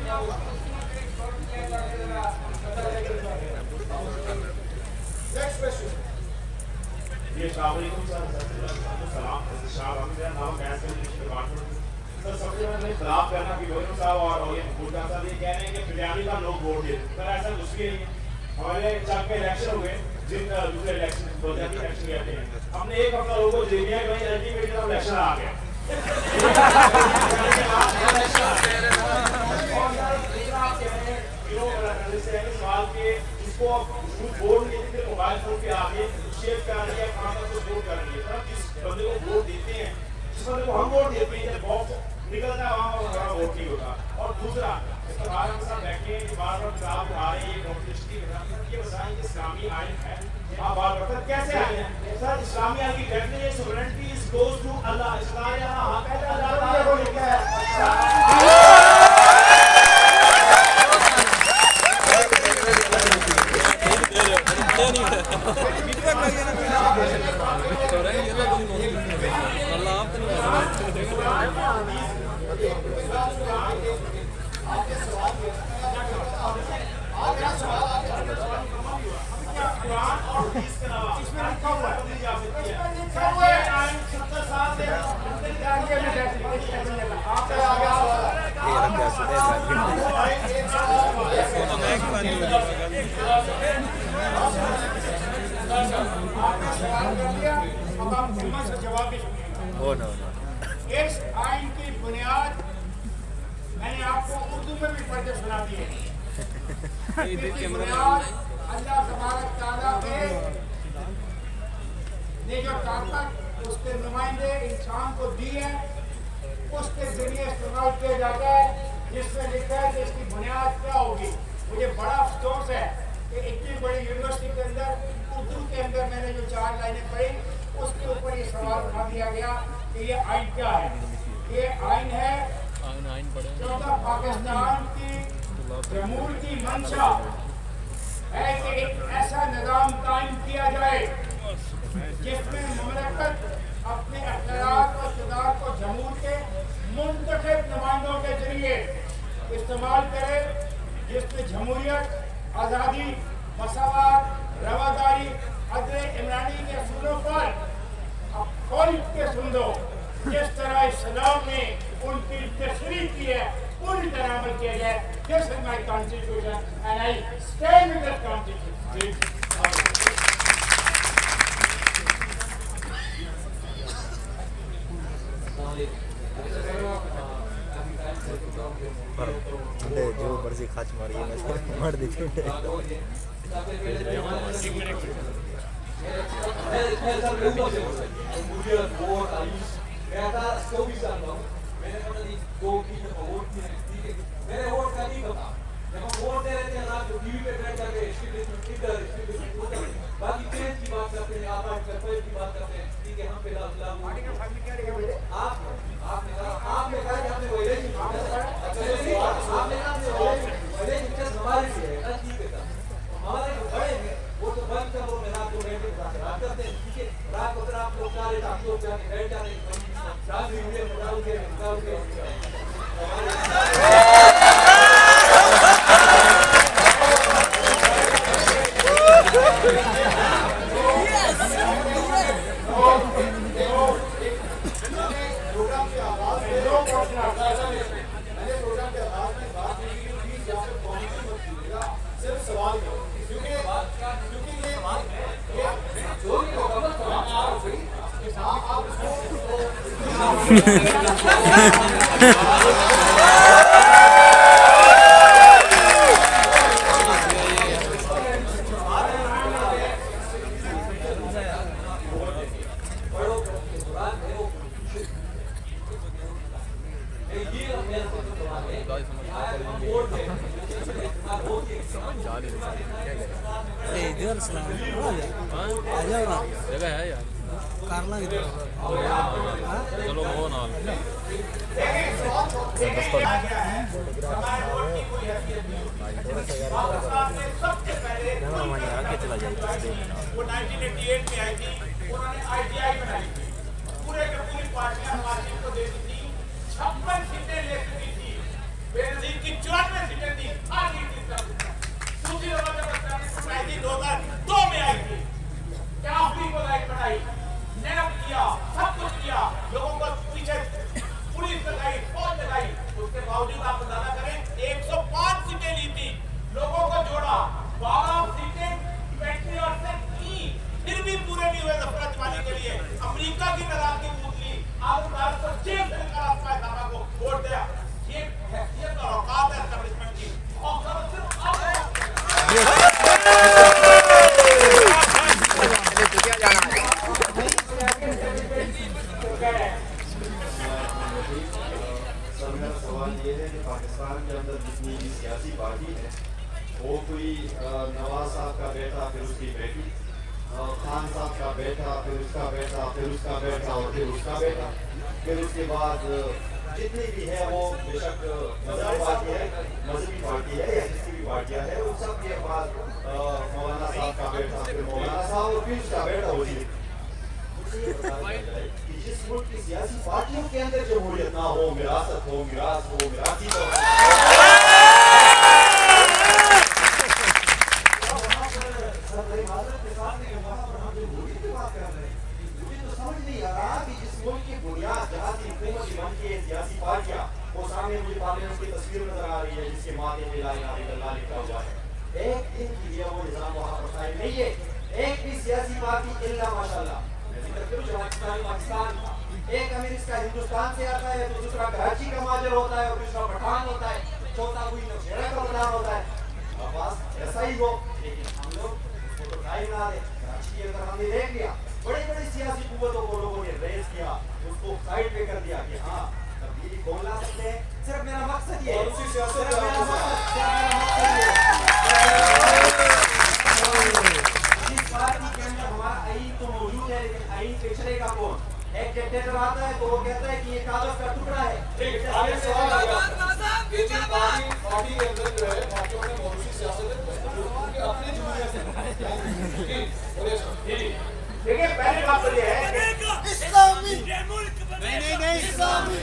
Sir सबसे पहले खिलाफ करना कि गोविंद साहब और भूटा साहब ये कह रहे हैं कि बिरयानी का लोग वोट दे, पर ऐसा कुछ भी नहीं है। हमारे चार के इलेक्शन हुए, जिन दूसरे इलेक्शन पंचायती इलेक्शन कहते हैं, हमने एक हफ्ता लोगों को दे दिया कि भाई अल्टीमेटली तो इलेक्शन आ गया। सवाल के इसको वोट नहीं मोबाइल फोन पे आके शेयर कर रही है, वोट कर रही है। जिस बंदे को वोट देते हैं, जिस बंदे को हम वोट देते हैं, जब बॉक्स निकलता है वहाँ हमारा वोट नहीं होता। और दूसरा इसके बारे में सब बैठे हैं, बार बार किताब उठा रहे हैं, कॉम्पिटिशन ये बताएं कि इस्लामी आइन है, आप बार बार कैसे आए हैं सर? इस्लामी आइन की definition sovereignty is goes to अल्लाह। इस्लामी हाँ कहते हैं अल्लाह ताला को लिखा है। इस आइन की बुनियाद मैंने आपको उर्दू में भी पढ़ के सुना दी है। अल्लाह तबारक तआला ने जो ताकत उसके नुमाइंदे इंसान को दी है, उसके जरिए इस्तेमाल किया जाता है, जिसमें लिखा है कि इसकी बुनियाद क्या होगी। मुझे बड़ा अफसोस है कि इतनी बड़ी यूनिवर्सिटी के अंदर उर्दू के अंदर मैंने जो 4 लाइनें पढ़ी, उसके ऊपर ये सवाल उठा दिया गया कि ये आइन क्या है। ये आइन है क्योंकि पाकिस्तान की जमहूर की मंशा है कि एक ऐसा निज़ाम कायम किया जाए जिसमें मुमलकत अपने अख्तियार और इक़्तिदार को जमहूर के मुंतखब नुमाइंदों के जरिए इस्तेमाल करे, जिसमें जमहूरियत, आज़ादी, मसावत, रवादारी, अदल इमरानी के असूलों पर खोल के सुन दो। जिस तरह इस्लाम ने उनकी तशरीह की है, पूरी तरह अमल किया जाए। This is my constitution and I stand with this constitution. जो बर्जी खाच मारी है मैं मार देती हूँ। मैंने पता नहीं 2 की वोट की ठीक है, मेरे वोट का नहीं पता। जब हम वोट दे रहे थे ना तो टीवी पे बैठ जाके इधर बाकी चेंज की बात करते हैं, आप की बात करते हैं, ठीक है। हम पे आपने कहा आपने वही हमारे लिए है, ठीक है। हमारे जो बड़े हैं वो तो बंद करो, मैं रात को बैठ के बात करते हैं, ठीक है। रात को आप लोग जा रहे जाके बैठ जा रहे जगह है यार करना चलो वो ना चला जाए। वो 1988 में आई थी, उन्होंने ITI बनाई थी, पूरे के पूरी पार्टियां को दे दी थी, 56 सीटें ले चुकी थी, बेनजीर की 94 पाकिस्तान के अंदर जितनी भी सियासी पार्टी है वो कोई नवाज साहब का बेटा फिर उसकी बेटी, खान साहब का बेटा फिर उसका बेटा फिर उसका बेटा और फिर उसका बेटा, फिर उसके बाद जितनी भी है वो बेशक मजहब पार्टी है, मजहबी पार्टी है या जितनी भी पार्टियाँ हैं उन सब के बाद मौलाना साहब का बेटा फिर मौलाना साहब और फिर उसका बेटा होती है। कि जिस मुल्क की सियासी पार्टियों के अंदर जमहूरियत ना हो, विरासत हो, मिरास हो, मिरासी हो, सियासी पार्टियां वो सामने मुझे पार्लियामेंट की तस्वीर नजर आ रही है जिसके माथे पे ला इलाहा इल्लल्लाह लिखा हुआ है। एक दिन के लिए वो निजाम वहां पर कायम नहीं है। एक भी सियासी पार्टी इल्ला माशाल्लाह, मैं जिक्र करूं जो पाकिस्तान का एक अमीर इसका हिंदुस्तान से आता है तो दूसरा कराची का माजर होता है और दूसरा पठान होता है, चौथा कोई नौशहरा का प्रधान होता है। बस ऐसा ही हो, लेकिन हम लोग उसको तो कायम ना दे। कराची के अंदर हमने देख लिया बड़ी बड़ी सियासी कुव्वतों को लोगों ने रेस किया, उसको साइड पे कर दिया कि हाँ तब्दीली कौन ला सकते हैं। सिर्फ मेरा मकसद ये है, इस पार्टी के अंदर हमारा आईन तो मौजूद है लेकिन आईन पे चलेगा कौन। एक डिक्टेटर आता है तो वो कहता है कि ये कागज का टुकड़ा है। पार्टी के अंदर जो है पार्टियों में मौजूद सियासत अपने जुमले से देखिए पहली बात तो ये है इस्लामी नहीं इस्लामी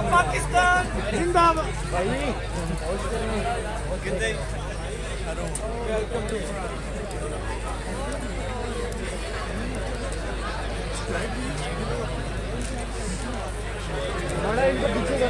पाकिस्तान जिंदाबाद भाई बड़ा इनको पीछे कर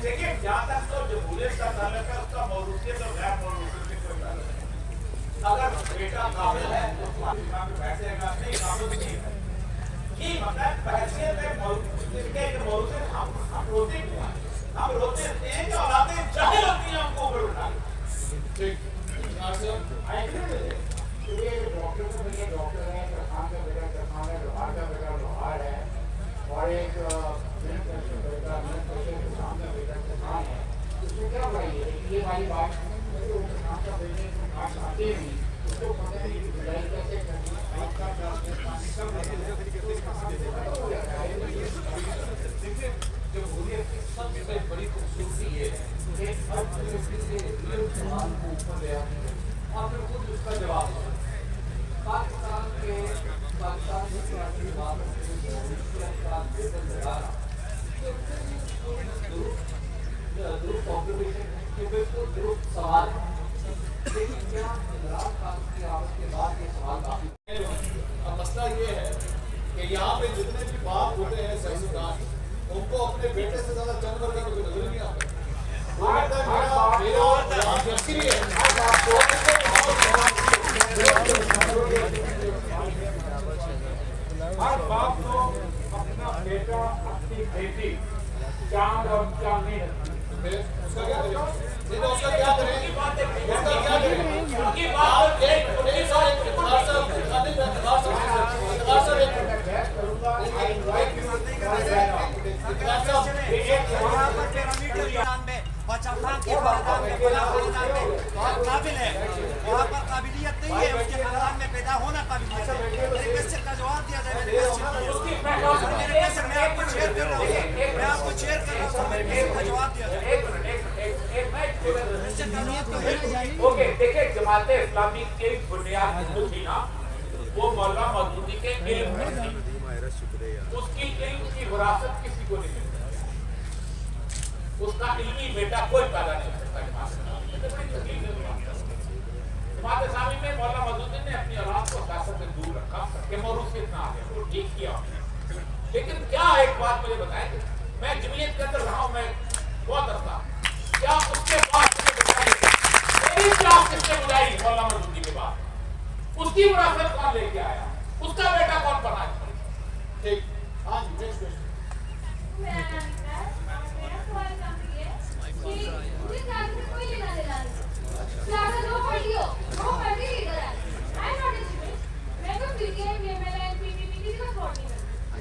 देखिए जहाँ तक तो जमहूरियत का ताल्लुक है उसका मौजूदियत और गैर मौजूदियत में कोई ताल्लुक नहीं। अगर बेटा काबिल है तो पाकिस्तान में बैठेगा, नहीं काबिल नहीं है कि मतलब बहसियत है मौजूदियत हम रोते क्यों हैं? हम रोते हैं कि औलादें जाहिल होती हैं हमको ऊपर उठा ठीक ये डॉक्टर को मिले डॉक्टर है, तरखान का बेटा तरखान है, लोहार का बेटा लोहार है और एक इसमें क्या भाई ये वाली बात का बेटे आते नहीं उसको पता नहीं कि लड़ाई कैसे करनी देखिए जमहूरियत की सबसे बड़ी खूबसूरती ये है कि अब सवाल को ऊपर ले आते हैं और फिर खुद उसका जवाब पाकिस्तान के पाकिस्तान की सियासी बात दुरुस्त ऑब्जर्वेशन के बिल्कुल दुरुस्त सवाल है, लेकिन क्या इमरान खान की आवाज़ के बाद ये सवाल काफी। अब मसला ये है कि यहाँ पे जितने भी बाप होते हैं सियासतदान उनको अपने बेटे से ज्यादा जंग करने का कोई नजर नहीं आता। वो कहता है मेरा जर्सी है हर बाप को अपना बेटा अपनी बेटी चांद और चांदनी उसका क्या करें? उसका क्या करें? उसका क्या करें? उनकी बात एक साल बच्चा खान के खानदान में बड़ा खानदान में बहुत काबिल है, वहाँ पर काबिलियत नहीं है, उसके खानदान में पैदा होना काबिलियत है। मेरे क्वेश्चन का जवाब दिया जाए। शेयर कर रहा हूँ, मैं आपको शेयर कर रहा हूँ, मेरे किसी का जवाब दिया था। ओके, देखिए जमाते इस्लामी की बुनियाद जो थी ना, वो मौलाना मौदूदी के इल्म पर थी। उसकी इल्म की विरासत किसी को नहीं मिलती, उसका इल्मी बेटा कोई पैदा नहीं कर सकता। जमात इस्लामी में मौलाना मौदूदी ने अपनी औलाद को सियासत से दूर रखा कि मौरूस से इतना आ गया, वो ठीक किया। लेकिन क्या एक बात मुझे बताएं, मैं जमीयत के अंदर रहा हूं, मैं बहुत अर्सा, क्या उसके बाद मेरी क्लास किसने बुलाई मौलाना मौदूदी के बाद? उसकी विरासत कौन लेके आया? उसका बेटा कौन बना? ठीक, हाँ जी, नेक्स्ट क्वेश्चन।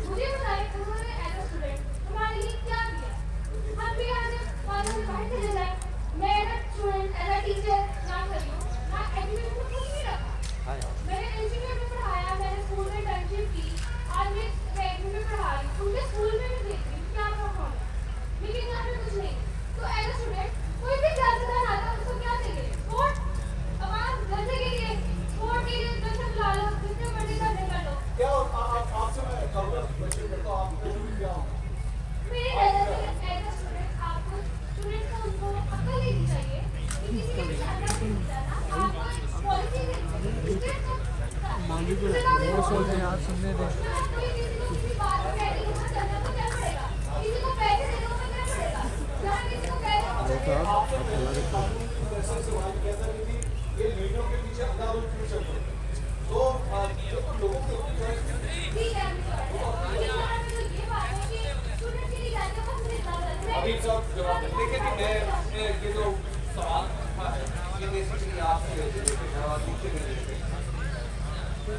मुझे बताएं उन्होंने एज अ स्टूडेंट हमारे लिए क्या किया? हम भी आज कॉलेज में बाहर चले जाए, मैं as a student as a teacher ना करी हूँ, ना एजुकेशन में कुछ नहीं रखा। मैंने इंस्टीट्यूट में पढ़ाया, मैंने स्कूल में इंटर्नशिप की, आज मैं एकेडमी में पढ़ा रही हूँ, उनके स्कूल में भी देख रही हूँ क्या प्रॉब्लम है, लेकिन यहाँ पे कुछ नहीं। तो एज अ स्टूडेंट कोई भी सियासतदान आता है उसको क्या देंगे? वोट, आवाज जनता के लिए, वोट के लिए जनता बुला लो, जितने मर्जी करने कर लो। क्या आपसे मैं क्वेश्चन करता हूँ, आपको क्या होगा? मेरे एज अ स्टूडेंट आपको स्टूडेंट को उनको अक्ल लेनी चाहिए कि किसी के पीछे अकल नहीं जाना, आपको पॉलिसी देनी चाहिए। मांगी को बहुत सोच रहे हैं आप सुनने दें। कोई किसी को किसी बात में बैठी होकर चलना तो क्या पड़ेगा? किसी को पैसे देने को क्या पड़ेगा? जहाँ किसी को पैसे ये लीडरों के पीछे अंधाधुंध क्यों चल रहे हैं? तो लोगों को ठीक है, ये बात है कि स्टूडेंट के लिए जाने का मुझे इतना लगता है। अभी सब जवाब दें। देखिए कि मैं ये जो सवाल था ये बेसिकली आपके नीचे में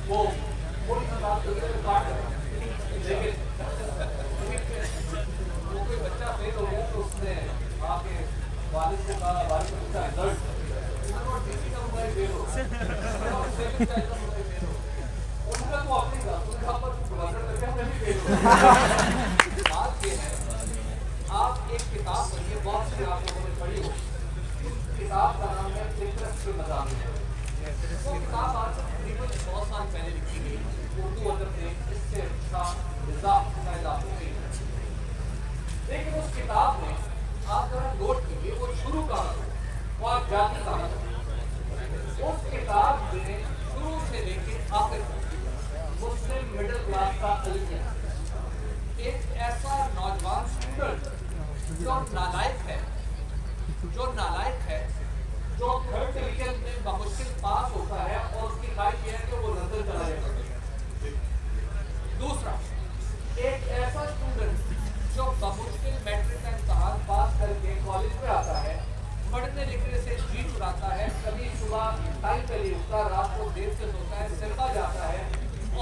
वो थोड़ी सी बात करके काट रहा लेकिन वो कोई बच्चा फेल हो गया तो उसने आके वालिद को कहा, वालिद को पूछा रिजल्ट का मोबाइल फेल हो उनका तो अपनी बात उनका पर बुलाकर करके हमने भी फेल हो। बात ये है आप एक किताब पढ़िए, बहुत सी आप लोगों ने पढ़ी हो, किताब का नाम है फितरत के मज़ामिन। वो किताब आज से तकरीबन 100 साल पहले लिखी गई, उर्दू अदब में इससे अच्छा लेकिन उस किताब में आप जरा नोट कीजिए वो शुरू कहाँ से वो आप जाति कहाँ से उस किताब में शुरू से लेके आखिर मुस्लिम मिडिल क्लास का अलमिया एक ऐसा नौजवान स्टूडेंट जो नालायक है जो थर्ड डिवीजन में बमुश्किल पास होता है और उसकी ख्वाहिश यह है कि वो लंदन चला जाए। दूसरा एक ऐसा स्टूडेंट जो बमुश्किल मैट्रिक का इम्तहान पास करके कॉलेज में आता है, पढ़ने लिखने से जी चुराता है, कभी सुबह टाइम पे नहीं उठता, रात को देर से सोता है, सिनेमा जाता है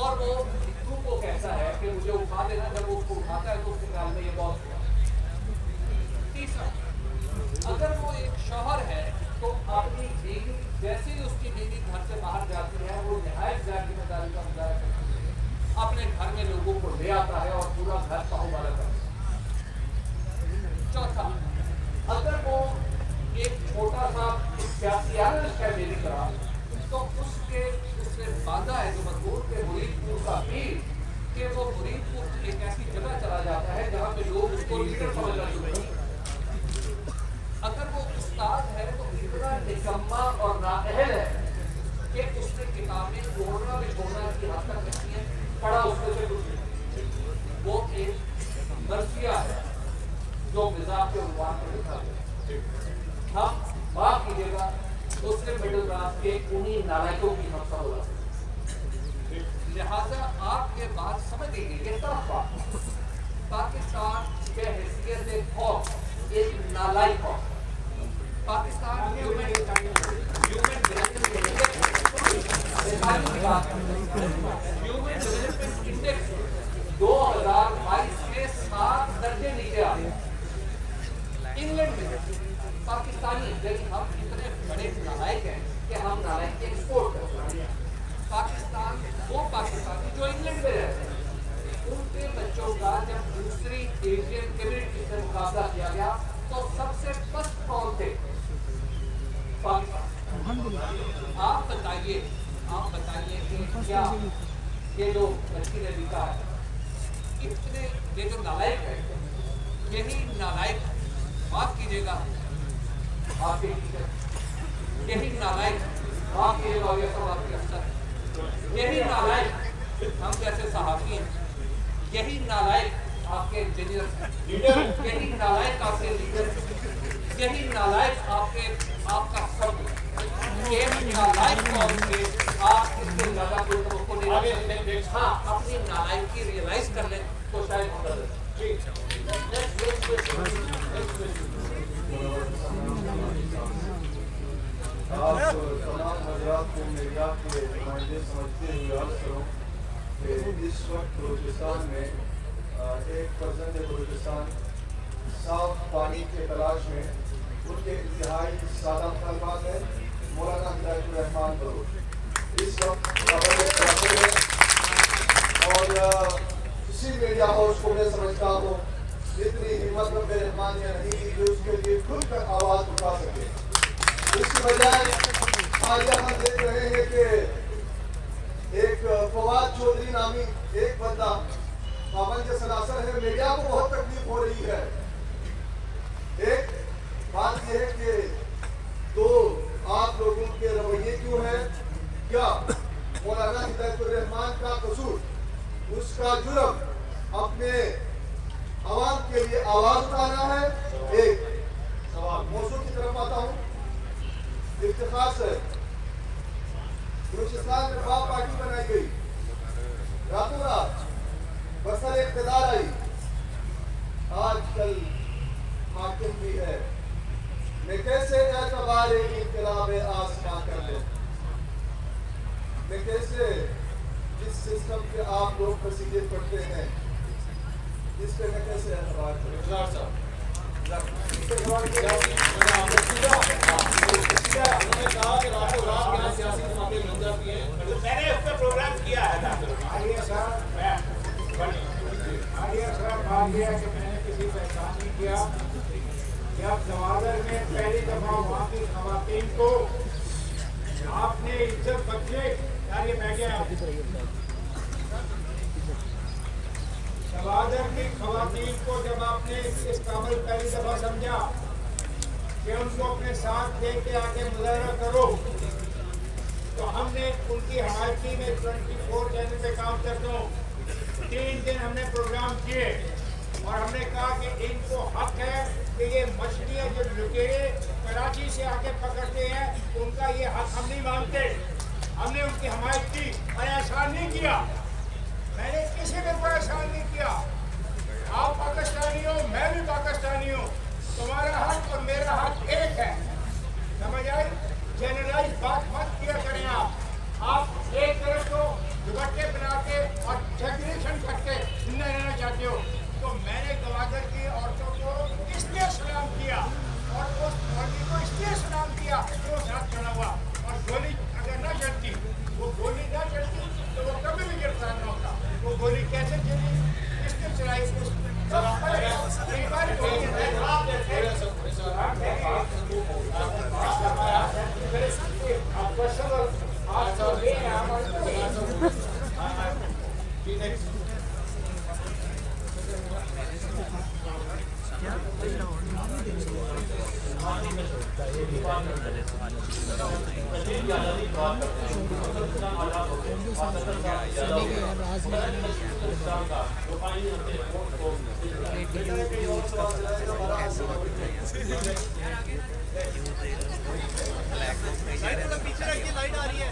और वो मित्रों को कहता है कि मुझे उठा देना। जब वो उसको उठाता है तो उसके ख्याल में ये बहुत हुआ। तीसरा अगर वो एक शौहर है तो अपनी बीवी जैसे ही उसकी बीवी घर से बाहर जाती है वो निहायत ज़्यादा जिम्मेदारी का मुजाहरा करती है, अपने घर में लोगों को ले आता है और पूरा घर पाहुवाला करता है। चौथा अगर वो एक छोटा सा सियासी एनालिस्ट है मेरी तरह तो उससे वादा है जो मजबूर के मुरीदपुर का पीर कि वो मुरीदपुर एक ऐसी जगह चला जाता है जहाँ पे लोग उसको लीडर समझना शुरू करते हैं। अगर वो उस्ताद है तो इतना निकम्मा और नाअहल है कि उसने किताबें छोड़ना भी छोड़ना की हद तक रखी है, पढ़ा उसमें से कुछ नहीं। वो एक मर्सिया है जो मिजाज के रुबान पर लिखा है। हम बात कीजिएगा मुस्लिम मिडिल क्लास के उन्हीं नालायकों की हम सब हो। लिहाजा आप ये बात समझ लीजिए ये सब बात पाकिस्तान के हैसियत से कौम एक नालायक कौम पाकिस्तान ह्यूमन डेवलपमेंट इंडेक्स 2022 के 7 दर्जे नीचे आ गए। इंग्लैंड में पाकिस्तानी लेकिन हम इतने बड़े नालायक हैं कि हम नालायक के एक्सपोर्ट करते हैं। पाकिस्तान वो पाकिस्तानी जो इंग्लैंड में रहते हैं उनके बच्चों का जब दूसरी क्या ये जो लड़की ने लिखा है, इतने ये जो नालायक है, यही नालायक, माफ कीजिएगा आपके टीचर, यही नालायक, माफ कीजिएगा ये सब आपके अफसर, यही नालायक हम जैसे सहाफ़ी हैं, यही नालायक आपके इंजीनियर, यही नालायक आपके लीडर, यही नालायक आपके आपका सब, ये नालायक कौन से आप इससे ज़्यादा कोई तो नहीं रखें। हाँ, अपनी नालायकी रियलाइज कर लें तो शायद आप तमाम हज़रात को मीडिया के नुमाइंदे समझते हुए अर्ज़ करूँ कि इस वक्त बलूचिस्तान में 1% बलूचिस्तान साफ पानी के तलाश में उनके इंतहाई सादा तलबात है मौलाना हिदायतुर रहमान बलूच इस वक्त और किसी मीडिया हाउस को मैं समझता हूँ इतनी हिम्मत रब्बे रहमान ने नहीं दी जो उसके लिए खुलकर आवाज़ उठा सके। इसकी बजाय आज हम देख रहे हैं कि एक फवाद चौधरी नामी एक बंदा पाबंद सलासर है, मीडिया को बहुत तकलीफ हो रही है। एक बात यह है कि तो आप लोगों के रवैये क्यों है, क्या मौलाना हिदायतुर रहमान का कसूर, उसका जुर्म अपने आवाम के लिए आवाज उठाना है। एक सवाल मौजूद की तरफ आता हूँ। इफ्तिखार से बलूचिस्तान में बाप पार्टी बनाई गई, रातों रात बसर इक़्तिदार आई, आजकल हाकिम भी है। मैं कैसे एतबार इनकलाब आसमां कर ले, मैं कैसे जिस सिस्टम के आप लोग वसीले पढ़ते हैं इस पे मैं कैसे एतबार करूं। मैंने उस पर प्रोग्राम किया है। आइए सर, बात यह है कि मैंने किसी से एहसान नहीं किया। जब जवाहर में पहली दफा वहाँ की खवातीन को आपने इज्जत बख्शे, यार ये बैठे आप जवाहर की खवातीन को जब आपने इस काबिल पहली दफा समझा कि उनको अपने साथ लेके आके मुजाहरा करो, तो हमने उनकी हमायती में 24 चैनल पे काम करता हूँ 3 दिन हमने प्रोग्राम किए और हमने कहा कि इनको हक है कि ये मछलियाँ जो लुटेरे कराची से आके पकड़ते हैं उनका ये हक हम नहीं मानते। हमने उनकी हमायत की और एहसान नहीं किया, मैंने किसी पे कोई एहसान नहीं किया। आप पाकिस्तानी हो, मैं भी पाकिस्तानी हूँ, तुम्हारा हक और मेरा हक एक है, समझ आई। जनरलाइज बात मत किया करें। आप एक तरफ को दुपट्टे बना के और सेग्रीगेशन करके जिंदा रहना चाहते हो। तो मैंने गवादर की औरतों को इसलिए सलाम किया और उस मौलवी को इसलिए सलाम किया जो साथ खड़ा हुआ, और गोली अगर न चलती, वो गोली न चलती तो वो कभी भी गिरफ्तार न होता। वो गोली कैसे चली, किसने चलाई, पीछे रखिए, लाइट आ रही है।